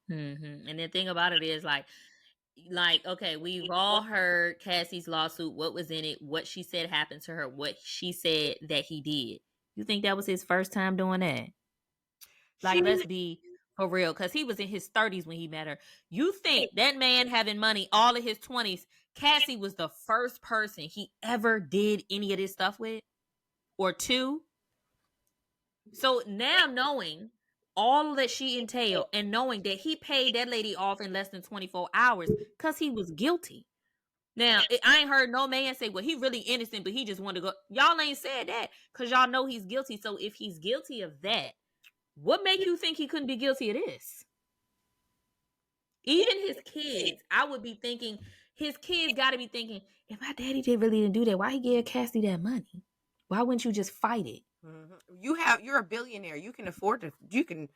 And the thing about it is like okay, we've all heard Cassie's lawsuit, what was in it, what she said happened to her, what she said that he did. You think that was his first time doing that? Like, She let's be for real, because he was in his 30s when he met her. You think that man having money all of his 20s, Cassie was the first person he ever did any of this stuff with? Or two? So now knowing all that she entailed, and knowing that he paid that lady off in less than 24 hours because he was guilty. Now, I ain't heard no man say, well, he really innocent, but he just wanted to go. Y'all ain't said that because y'all know he's guilty. So if he's guilty of that, what make you think he couldn't be guilty of this? Even his kids, I would be thinking, his kids got to be thinking, if my daddy really didn't do that, why he gave Cassie that money? Why wouldn't you just fight it? Mm-hmm. You're a billionaire. You can afford to. You can.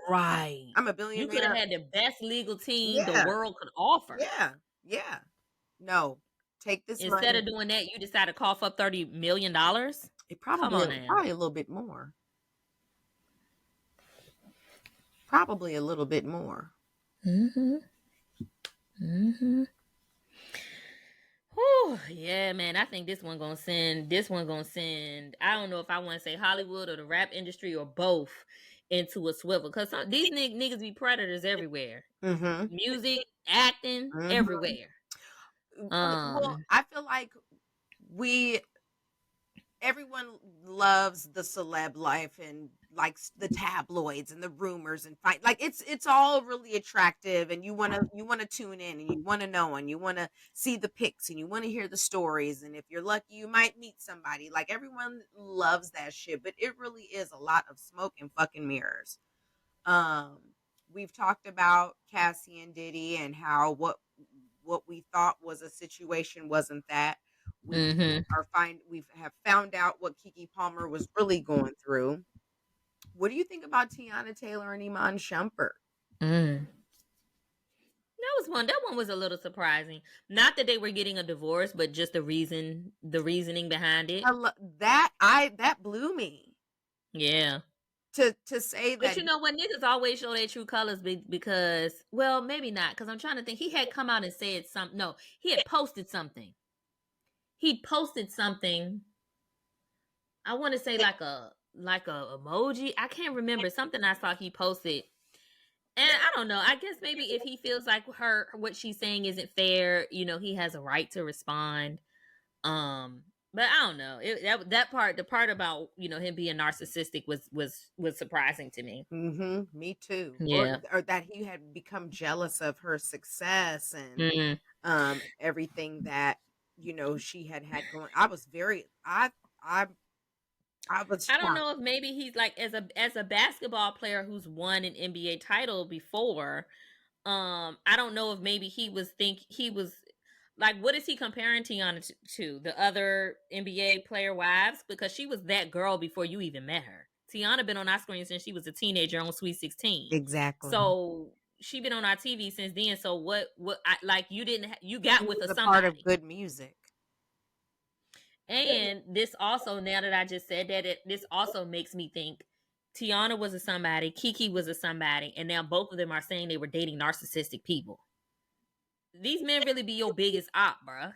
Right. I'm a billionaire. You could have had the best legal team the world could offer. Yeah. No, take this Instead money. of doing that, you decide to cough up $30 million. It probably a little bit more. Probably a little bit more. Whew, yeah, man. I think this one gonna send. I don't know if I want to say Hollywood or the rap industry or both into a swivel, because these niggas be predators everywhere. Music, acting, everywhere. Well, I feel like everyone loves the celeb life and likes the tabloids and the rumors and fight. Like it's all really attractive, and you want to tune in, and you want to know, and you want to see the pics, and you want to hear the stories, and if you're lucky you might meet somebody. Like everyone loves that shit, but it really is a lot of smoke and fucking mirrors. We've talked about Cassie and Diddy and how what we thought was a situation wasn't that. We have found out what Keke Palmer was really going through. What do you think about Tiana Taylor and Iman Shumpert? That one was a little surprising. Not that they were getting a divorce, but just the reasoning behind it. That blew me. Yeah. To say that. But you know what, niggas always show their true colors because, well, maybe not, because I'm trying to think. He had come out and said something. No, he had posted something. I want to say like a emoji. I can't remember, something I saw he posted. And I don't know. I guess maybe if he feels like what she's saying isn't fair, he has a right to respond. But I don't know. The part about him being narcissistic was surprising to me. Me too. Yeah. Or that he had become jealous of her success and everything that she had going. I was very. I don't know if maybe he's like, as a basketball player who's won an NBA title before. I don't know if maybe he was like, what is he comparing Tiana to? The other NBA player wives? Because she was that girl before you even met her. Tiana been on our screen since she was a teenager on Sweet 16. Exactly. So she been on our TV since then. So what? You got with a somebody. Part of good music. And this also, now that I just said that, this also makes me think Tiana was a somebody, Keke was a somebody, and now both of them are saying they were dating narcissistic people. These men really be your biggest op, bro.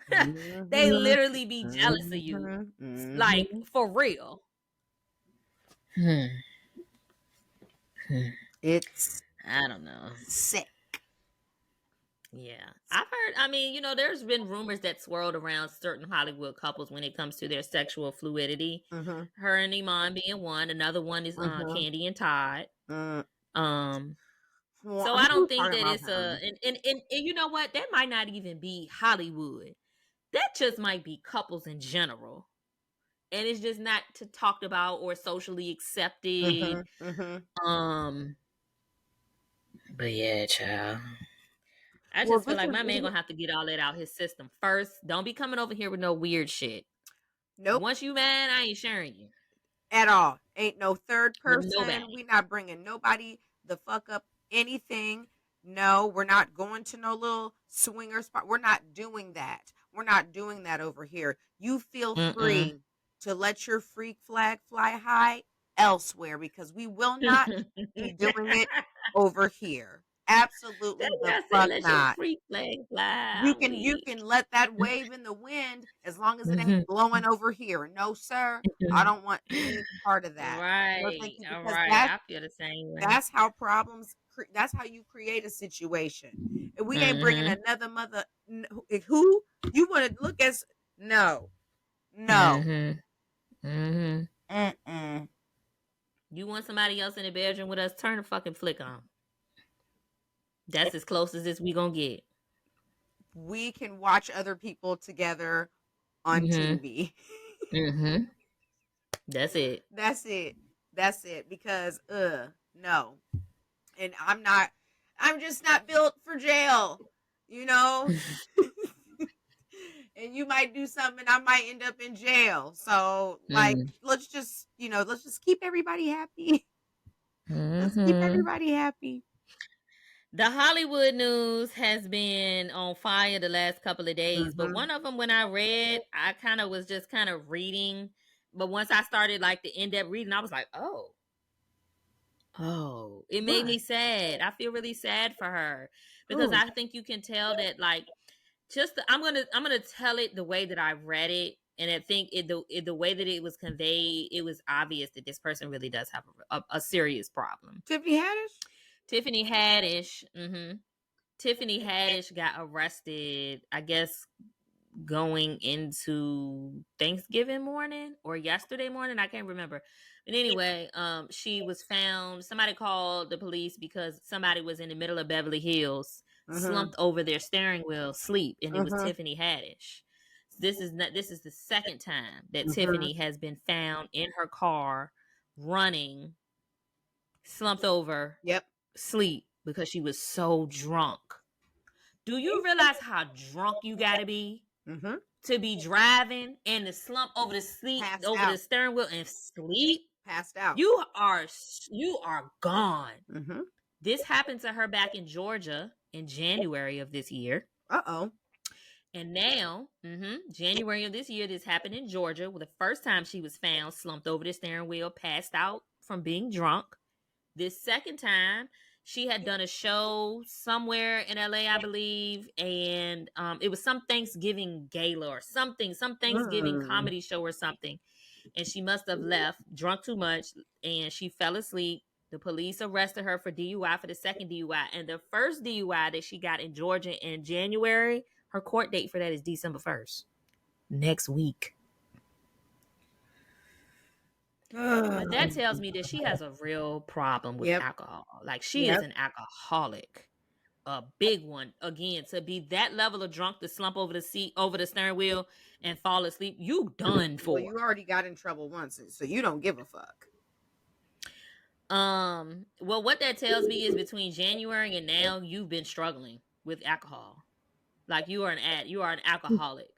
They literally be jealous of you. Like, for real. It's, I don't know, sick. Yeah. I've heard, there's been rumors that swirled around certain Hollywood couples when it comes to their sexual fluidity. Her and Iman being one. Another one is Candy and Todd. So I don't think that it's and you know what? That might not even be Hollywood. That just might be couples in general. And it's just not talked about or socially accepted. But yeah, child. I just feel like my man gonna have to get all that out his system first. Don't be coming over here with no weird shit. Nope. Once you mad, I ain't sharing you at all. Ain't no third person. We not bringing nobody the fuck up anything. No, we're not going to no little swinger spot. We're not doing that. We're not doing that over here. You feel free to let your freak flag fly high elsewhere, because we will not be doing it over here. Absolutely the fuck not. Freak flag fly. You can let that wave in the wind as long as it ain't blowing over here. No, sir. I don't want any part of that. Right. All right. I feel the same way. That's how that's how you create a situation. And we ain't bringing another mother. Who you want to look at? No. You want somebody else in the bedroom with us? Turn the fucking flick on. That's as close as this we gonna get. We can watch other people together on Mm-hmm. TV. Mm-hmm. That's it. That's it. That's it. Because no. And I'm just not built for jail. You know? And you might do something and I might end up in jail. So like Mm. let's just keep everybody happy. Let's keep Mm-hmm. everybody happy. The Hollywood news has been on fire the last couple of days, but Mm-hmm. one of them, when I read, I kind of was just kind of reading. But once I started like the in-depth reading, I was like, oh, it made What? me sad. I feel really sad for her because Who? I think you can tell that like I'm gonna tell it the way that I read it, and I think the way that it was conveyed, it was obvious that this person really does have a serious problem. Tiffany Haddish? Tiffany Haddish. Tiffany Haddish got arrested, I guess, going into Thanksgiving morning or yesterday morning. I can't remember. But anyway, she was found. Somebody called the police because somebody was in the middle of Beverly Hills, Mm-hmm. slumped over their steering wheel, asleep, and it was Mm-hmm. Tiffany Haddish. This is not. This is the second time that Mm-hmm. Tiffany has been found in her car, running, slumped over, Yep. sleep because she was so drunk. Do you realize how drunk you gotta be Mm-hmm. to be driving and to slump over the seat, Passed over the out. steering wheel and sleep? Passed out. You are gone. Mm-hmm. This happened to her back in Georgia in January of this year. Uh-oh. And now, January of this year, this happened in Georgia. Well, the first time she was found slumped over the steering wheel, passed out from being drunk. This second time, she had done a show somewhere in LA, I believe, and it was some Thanksgiving gala or something, some Thanksgiving Mm. comedy show or something. And she must have left, drunk too much, and she fell asleep. The police arrested her for DUI for the second DUI. And the first DUI that she got in Georgia in January, her court date for that is December 1st, next week. But that tells me that she has a real problem with alcohol. Like she is an alcoholic, a big one. Again, to be that level of drunk to slump over the seat, over the steering wheel, and fall asleep, you done for. Well, you already got in trouble once, so you don't give a fuck. Well, what that tells me is between January and now, you've been struggling with alcohol. Like you are an alcoholic.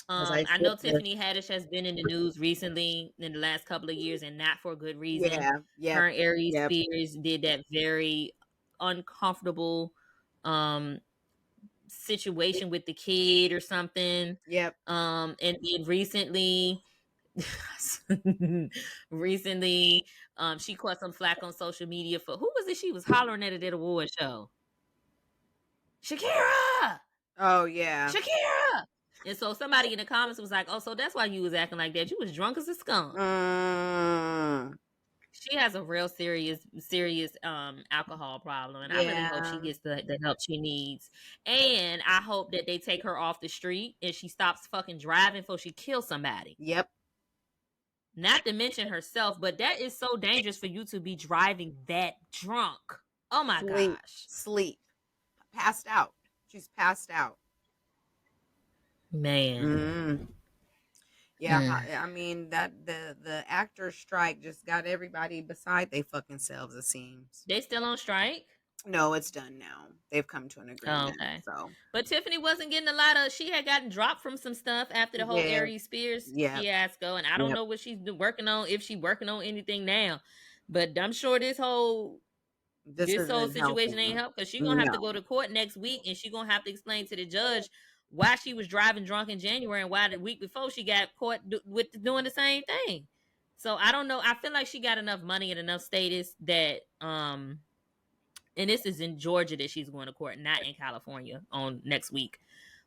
I know Tiffany Haddish has been in the news recently in the last couple of years, and not for a good reason. Yeah. Her and Aries Spears did that very uncomfortable situation with the kid or something. Yep. And then recently, she caught some flack on social media for who was it? She was hollering at an award show. Shakira. Oh yeah. Shakira. And so somebody in the comments was like, "Oh, so that's why you was acting like that. You was drunk as a skunk." She has a real serious alcohol problem, and I really hope she gets the help she needs. And I hope that they take her off the street and she stops fucking driving before she kills somebody. Yep. Not to mention herself, but that is so dangerous for you to be driving that drunk. Oh my gosh. Sleep. Passed out. She's passed out. Man. Yeah, I mean that the actors strike just got everybody beside they fucking selves, it seems. They still on strike? No, it's done now. They've come to an agreement. Okay. So, but Tiffany wasn't getting a lot of. She had gotten dropped from some stuff after the whole Aries Spears fiasco, and I don't know what she's working on. If she's working on anything now, but I'm sure this whole situation ain't help because she's gonna have to go to court next week, and she's gonna have to explain to the judge why she was driving drunk in January and why the week before she got caught with doing the same thing. So I don't know. I feel like she got enough money and enough status that and this is in Georgia that she's going to court, not in California on next week.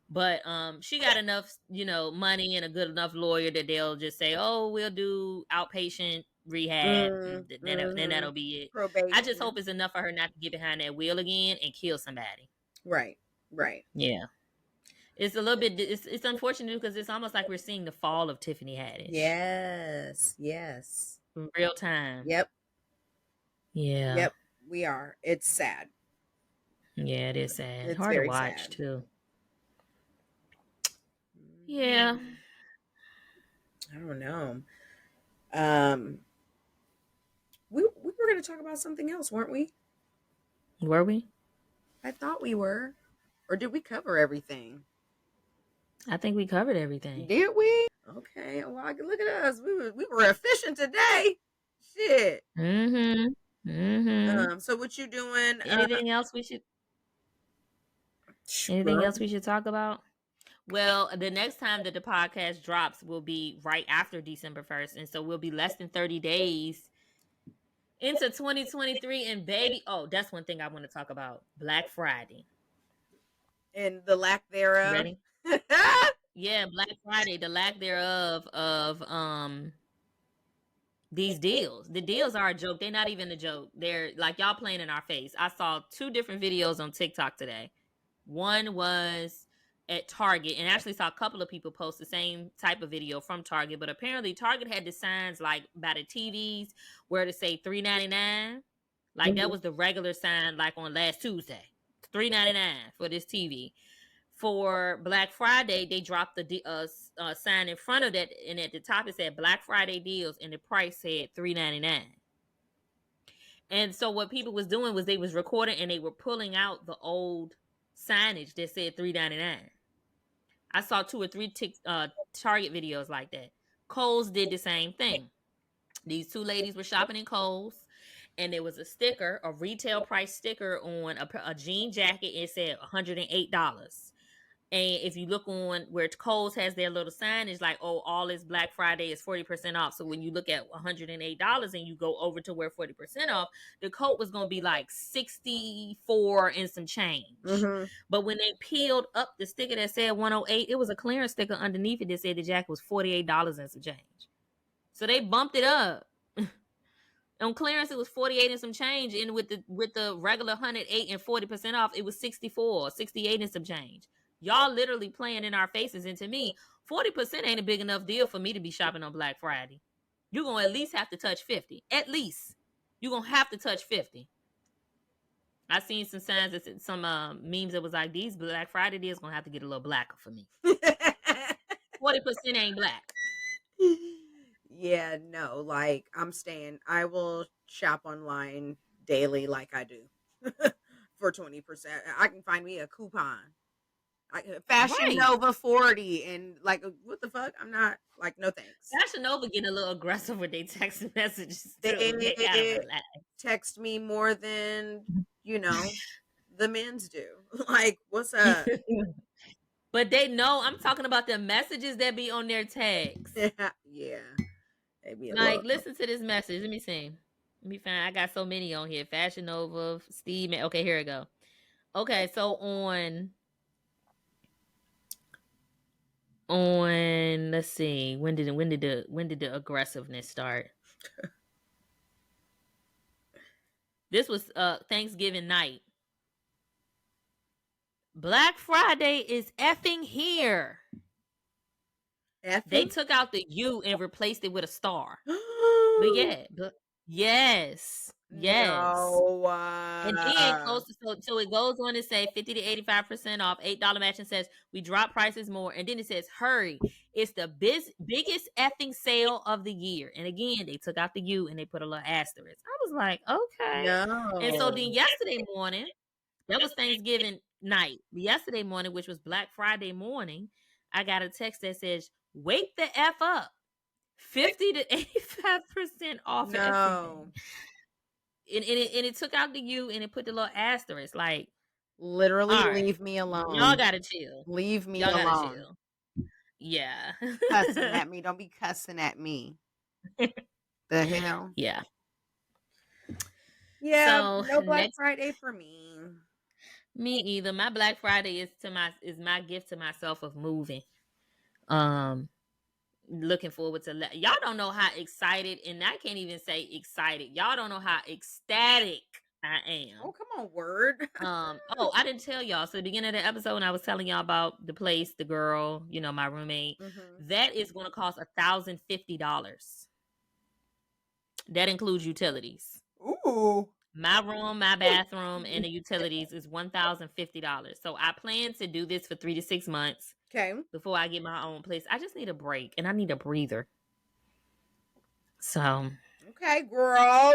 But she got enough, money and a good enough lawyer that they'll just say, "Oh, we'll do outpatient rehab." Then that'll be it. Probation. I just hope it's enough for her not to get behind that wheel again and kill somebody. Right. Yeah. It's a little bit. It's unfortunate because it's almost like we're seeing the fall of Tiffany Haddish. Yes. In real time. Yep. Yeah. Yep, we are. It's sad. Yeah, it is sad. It's Hard to very watch sad. too. Yeah. I don't know. Um, we were going to talk about something else, weren't we? Were we? I thought we were. Or did we cover everything? I think we covered everything. Did we? Okay. Well, look at us. We were efficient today. Shit. So what you doing? Anything else we should Anything else we should talk about? Well, the next time that the podcast drops will be right after December 1st. And so we'll be less than 30 days into 2023. And baby, oh, that's one thing I want to talk about. Black Friday. And the lack thereof. Ready? Yeah, Black Friday, the lack thereof of these deals. The deals are a joke. They're not even a joke. They're like y'all playing in our face. I saw 2 different videos on TikTok today. One was at Target, and actually saw a couple of people post the same type of video from Target, but apparently Target had the signs like by the TVs where to say $3.99. Like that was the regular sign like on last Tuesday. $3.99 for this TV. For Black Friday, they dropped the sign in front of that, and at the top it said Black Friday deals, and the price said $3.99. And so what people was doing was they was recording and they were pulling out the old signage that said $3.99. I saw 2 or 3 Target videos like that. Kohl's did the same thing. These 2 ladies were shopping in Kohl's, and there was a sticker, a retail price sticker on a jean jacket. It said $108. And if you look on where Kohl's has their little sign, it's like, oh, all this Black Friday is 40% off. So when you look at $108 and you go over to where 40% off, the coat was going to be like 64 and some change. Mm-hmm. But when they peeled up the sticker that said 108, it was a clearance sticker underneath it that said the jacket was $48 and some change. So they bumped it up. On clearance, it was 48 and some change. And with the regular 108 and 40% off, it was 64, 68 and some change. Y'all literally playing in our faces. And to me, 40% ain't a big enough deal for me to be shopping on Black Friday. You're going to at least have to touch 50. At least. You're going to have to touch 50. I seen some signs, that some memes that was like, these Black Friday deals going to have to get a little blacker for me. 40% ain't black. Yeah, no, like I will shop online daily like I do for 20%. I can find me a coupon. Fashion Nova 40 and like what the fuck? I'm not like, no thanks. Fashion Nova getting a little aggressive with their text messages too. They text me more than, the men's do. Like, what's up? But they know I'm talking about the messages that be on their text. Yeah. Like, listen to this message. Let me see. Let me find. I got so many on here. Fashion Nova, Steve. Okay, here we go. Okay, so on let's see. When did the aggressiveness start? This was Thanksgiving night. Black Friday is effing here. Effing? They took out the U and replaced it with a star. But yeah, yes. No. And then so it goes on to say 50 to 85% off, $8 match, and says we drop prices more. And then it says, hurry, it's the biggest effing sale of the year. And again, they took out the U and they put a little asterisk. I was like, okay. No. And so then yesterday morning, that was Thanksgiving night. Yesterday morning, which was Black Friday morning, I got a text that says, wake the F up. 50 to 85% off everything. And it took out the U and it put the little asterisk. Like, literally, leave me alone. Y'all gotta chill. Leave me alone. Gotta chill. Yeah. Cussing at me. Don't be cussing at me. The hell? Yeah. Yeah, so no Black Friday for me. Me either. My Black Friday is my gift to myself of moving. Looking forward to y'all don't know how excited, and I can't even say excited. Y'all don't know how ecstatic I am. Oh, come on, word. I didn't tell y'all. So the beginning of the episode when I was telling y'all about the place, the girl, my roommate, that is going to cost $1,050. That includes utilities. Ooh. Ooh. My room, my bathroom, and the utilities is $1,050. So I plan to do this for 3 to 6 months. Okay. Before I get my own place. I just need a break and I need a breather. So Okay, girl.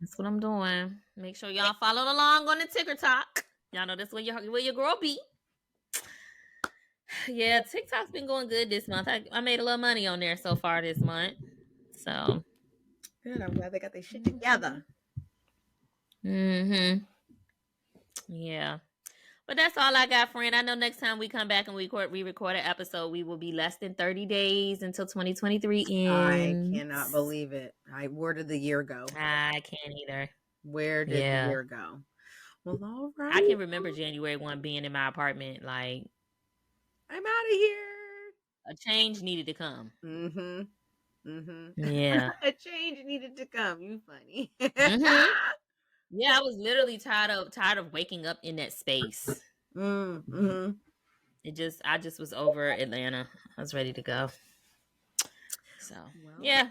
that's what I'm doing. Make sure y'all follow along on the TikTok. Y'all know that's where your girl be. Yeah, TikTok's been going good this month. I made a little money on there so far this month. So good. I'm glad they got their shit together. Mm-hmm. Yeah. But that's all I got, friend. I know next time we come back and we record an episode, we will be less than 30 days until 2023 ends. I cannot believe it. Where did the year go? I can't either. Where did the year go? Well, all right. I can remember January 1 being in my apartment. Like, I'm out of here. A change needed to come. Mm-hmm. Mm-hmm. Yeah. A change needed to come. You funny. Mm-hmm. Yeah, I was literally tired of waking up in that space. Mm-hmm. I just was over Atlanta. I was ready to go. So yeah.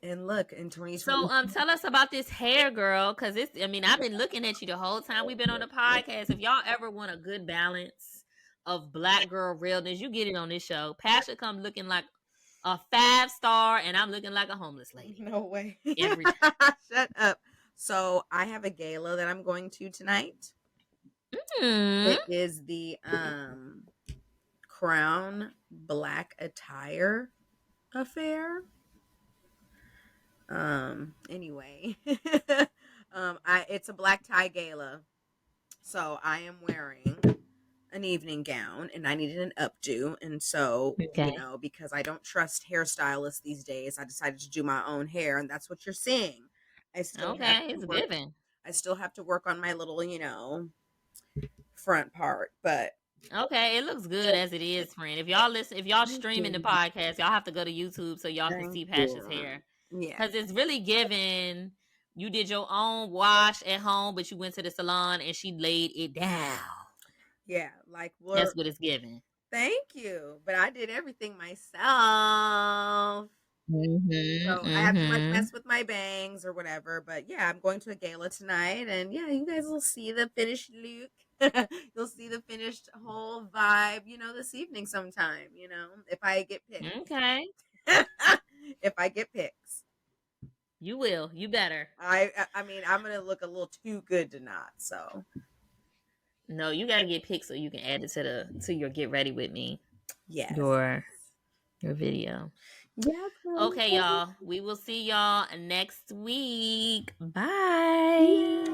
And look, in 2020. So tell us about this hair, girl, because I've been looking at you the whole time we've been on the podcast. If y'all ever want a good balance of black girl realness, you get it on this show. Pasha come looking like a 5-star, and I'm looking like a homeless lady. No way. Every time. Shut up. So I have a gala that I'm going to tonight. Mm-hmm. It is the Crown Black Attire Affair. Anyway. It's a black tie gala. So I am wearing an evening gown and I needed an updo. And so, because I don't trust hairstylists these days, I decided to do my own hair, and that's what you're seeing. It's given. I still have to work on my little, front part, but okay, it looks good as it is, friend. If y'all streaming the podcast, y'all have to go to YouTube so y'all can see Pasha's hair. Yeah, because it's really given. You did your own wash at home, but you went to the salon and she laid it down. Yeah, that's what it's giving. Thank you, but I did everything myself. So I have to mess with my bangs or whatever. But yeah, I'm going to a gala tonight, and yeah, you guys will see the finished look. You'll see the finished whole vibe, this evening sometime. If I get picked. Okay. If I get picks. You will. You better. I'm gonna look a little too good to not. So. No, you gotta get picked so you can add it to your get ready with me. Yes. Your video. Yeah. Okay, y'all. We will see y'all next week. Bye.